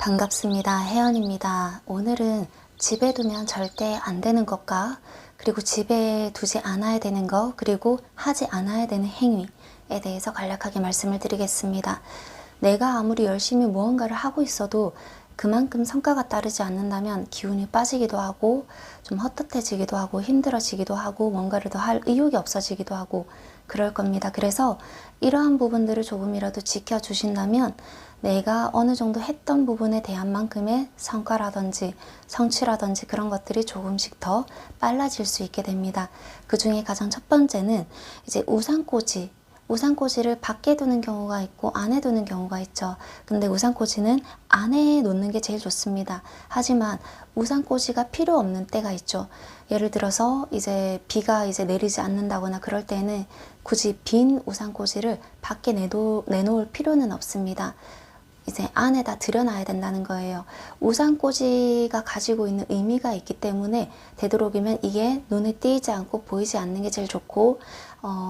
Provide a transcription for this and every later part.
반갑습니다. 혜연입니다. 오늘은 집에 두면 절대 안 되는 것과 그리고 집에 두지 않아야 되는 것, 그리고 하지 않아야 되는 행위에 대해서 간략하게 말씀을 드리겠습니다. 내가 아무리 열심히 무언가를 하고 있어도 그만큼 성과가 따르지 않는다면 기운이 빠지기도 하고 좀 헛헛해지기도 하고 힘들어지기도 하고 뭔가를 더 할 의욕이 없어지기도 하고 그럴 겁니다. 그래서 이러한 부분들을 조금이라도 지켜주신다면 내가 어느 정도 했던 부분에 대한 만큼의 성과라든지 성취라든지 그런 것들이 조금씩 더 빨라질 수 있게 됩니다. 그 중에 가장 첫 번째는 이제 우산꽂이를 밖에 두는 경우가 있고 안에 두는 경우가 있죠. 근데 우산꽂이는 안에 놓는 게 제일 좋습니다. 하지만 우산꽂이가 필요 없는 때가 있죠. 예를 들어서 이제 비가 내리지 않는다거나 그럴 때는 굳이 빈 우산꽂이를 밖에 내놓을 필요는 없습니다. 이제 안에다 들여놔야 된다는 거예요. 우산꽂이가 가지고 있는 의미가 있기 때문에 되도록이면 이게 눈에 띄지 않고 보이지 않는 게 제일 좋고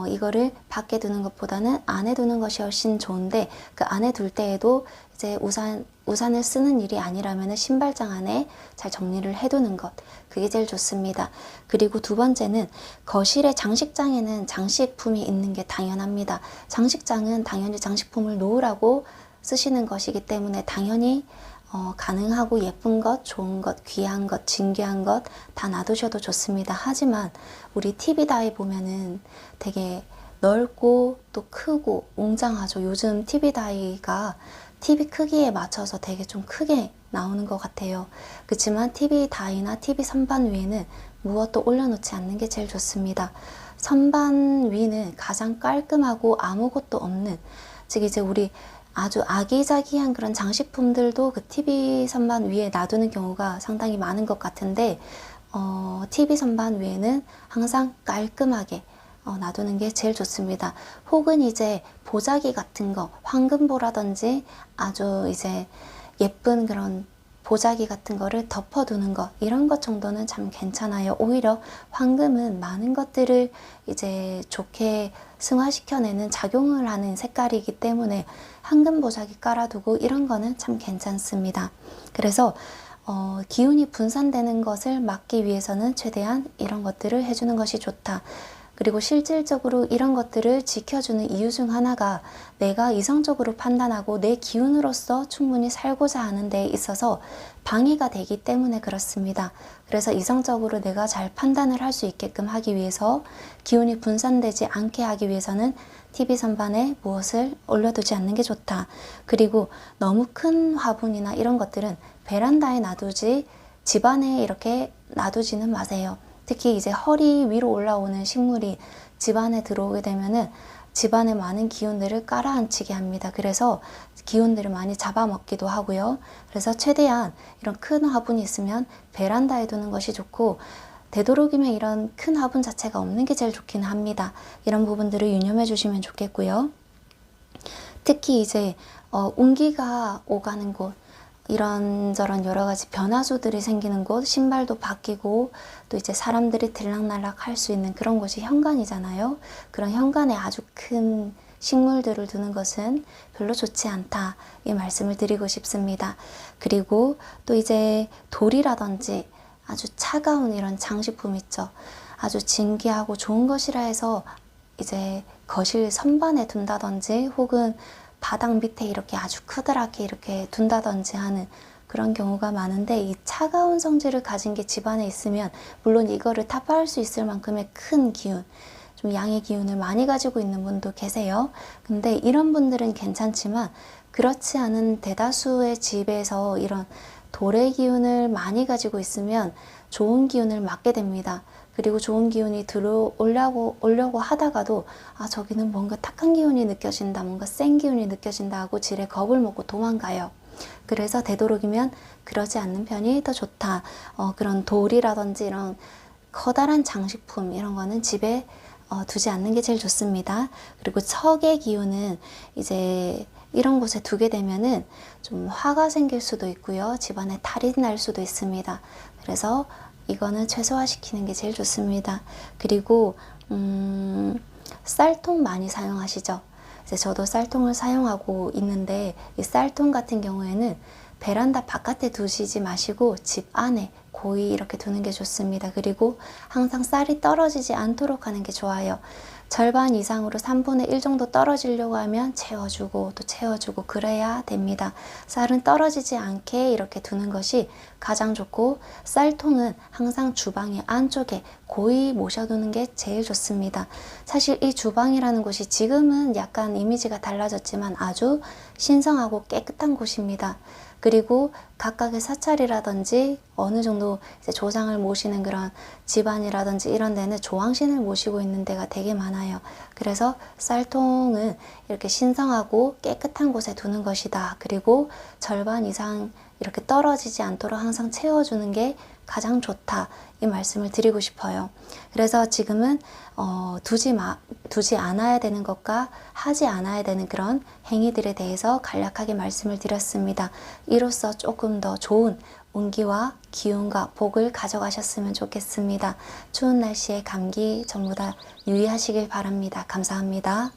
이거를 밖에 두는 것보다는 안에 두는 것이 훨씬 좋은데 그 안에 둘 때에도 이제 우산을 쓰는 일이 아니라면 신발장 안에 잘 정리를 해두는 것, 그게 제일 좋습니다. 그리고 두 번째는 거실의 장식장에는 장식품이 있는 게 당연합니다. 장식장은 당연히 장식품을 놓으라고 쓰시는 것이기 때문에 당연히 가능하고 예쁜 것, 좋은 것, 귀한 것, 진귀한 것 다 놔두셔도 좋습니다. 하지만 우리 TV 다이 보면은 되게 넓고 또 크고 웅장하죠. 요즘 TV 다이가 TV 크기에 맞춰서 되게 좀 크게 나오는 것 같아요. 그렇지만 TV 다이나 TV 선반 위에는 무엇도 올려놓지 않는 게 제일 좋습니다. 선반 위는 가장 깔끔하고 아무것도 없는, 즉 이제 우리 아주 아기자기한 그런 장식품들도 그 TV 선반 위에 놔두는 경우가 상당히 많은 것 같은데 TV 선반 위에는 항상 깔끔하게 놔두는 게 제일 좋습니다. 혹은 이제 보자기 같은 거, 황금보라든지 아주 이제 예쁜 그런 보자기 같은 거를 덮어두는 것, 이런 것 정도는 참 괜찮아요. 오히려 황금은 많은 것들을 이제 좋게 승화시켜내는 작용을 하는 색깔이기 때문에 황금 보자기 깔아두고 이런 거는 참 괜찮습니다. 그래서 기운이 분산되는 것을 막기 위해서는 최대한 이런 것들을 해주는 것이 좋다. 그리고 실질적으로 이런 것들을 지켜주는 이유 중 하나가 내가 이성적으로 판단하고 내 기운으로서 충분히 살고자 하는 데 있어서 방해가 되기 때문에 그렇습니다. 그래서 이성적으로 내가 잘 판단을 할 수 있게끔 하기 위해서 기운이 분산되지 않게 하기 위해서는 TV 선반에 무엇을 올려두지 않는 게 좋다. 그리고 너무 큰 화분이나 이런 것들은 베란다에 놔두지 집안에 이렇게 놔두지는 마세요. 특히 이제 허리 위로 올라오는 식물이 집안에 들어오게 되면은 집안에 많은 기운들을 깔아앉히게 합니다. 그래서 기운들을 많이 잡아먹기도 하고요. 그래서 최대한 이런 큰 화분이 있으면 베란다에 두는 것이 좋고, 되도록이면 이런 큰 화분 자체가 없는 게 제일 좋긴 합니다. 이런 부분들을 유념해 주시면 좋겠고요. 특히 이제 운기가 오가는 곳, 이런저런 여러 가지 변화수들이 생기는 곳, 신발도 바뀌고 또 이제 사람들이 들락날락 할 수 있는 그런 곳이 현관이잖아요. 그런 현관에 아주 큰 식물들을 두는 것은 별로 좋지 않다, 이 말씀을 드리고 싶습니다. 그리고 또 이제 돌이라든지 아주 차가운 이런 장식품 있죠. 아주 진귀하고 좋은 것이라 해서 이제 거실 선반에 둔다든지 혹은 바닥 밑에 이렇게 아주 크다랗게 이렇게 둔다든지 하는 그런 경우가 많은데, 이 차가운 성질을 가진 게 집안에 있으면 물론 이거를 타파할 수 있을 만큼의 큰 기운, 좀 양의 기운을 많이 가지고 있는 분도 계세요. 근데 이런 분들은 괜찮지만 그렇지 않은 대다수의 집에서 이런 돌의 기운을 많이 가지고 있으면 좋은 기운을 막게 됩니다. 그리고 좋은 기운이 들어오려고 하다가도 저기는 뭔가 탁한 기운이 느껴진다, 뭔가 센 기운이 느껴진다 하고 지레 겁을 먹고 도망가요. 그래서 되도록이면 그러지 않는 편이 더 좋다. 그런 돌이라든지 이런 커다란 장식품 이런 거는 집에 두지 않는 게 제일 좋습니다. 그리고 척의 기운은 이제 이런 곳에 두게 되면은 좀 화가 생길 수도 있고요. 집안에 탈이 날 수도 있습니다. 그래서 이거는 최소화시키는 게 제일 좋습니다. 그리고 쌀통 많이 사용하시죠? 이제 저도 쌀통을 사용하고 있는데 이 쌀통 같은 경우에는 베란다 바깥에 두시지 마시고 집 안에 고이 이렇게 두는 게 좋습니다. 그리고 항상 쌀이 떨어지지 않도록 하는 게 좋아요. 절반 이상으로 3분의 1 정도 떨어지려고 하면 채워주고 또 채워주고 그래야 됩니다. 쌀은 떨어지지 않게 이렇게 두는 것이 가장 좋고, 쌀통은 항상 주방의 안쪽에 고이 모셔두는 게 제일 좋습니다. 사실 이 주방이라는 곳이 지금은 약간 이미지가 달라졌지만 아주 신성하고 깨끗한 곳입니다. 그리고 각각의 사찰이라든지 어느 정도 이제 조상을 모시는 그런 집안이라든지 이런 데는 조왕신을 모시고 있는 데가 되게 많아요. 그래서 쌀통은 이렇게 신성하고 깨끗한 곳에 두는 것이다. 그리고 절반 이상 이렇게 떨어지지 않도록 항상 채워주는 게 가장 좋다, 이 말씀을 드리고 싶어요. 그래서 지금은 두지 않아야 되는 것과 하지 않아야 되는 그런 행위들에 대해서 간략하게 말씀을 드렸습니다. 이로써 조금 더 좋은 운기와 기운과 복을 가져가셨으면 좋겠습니다. 추운 날씨에 감기 전부 다 유의하시길 바랍니다. 감사합니다.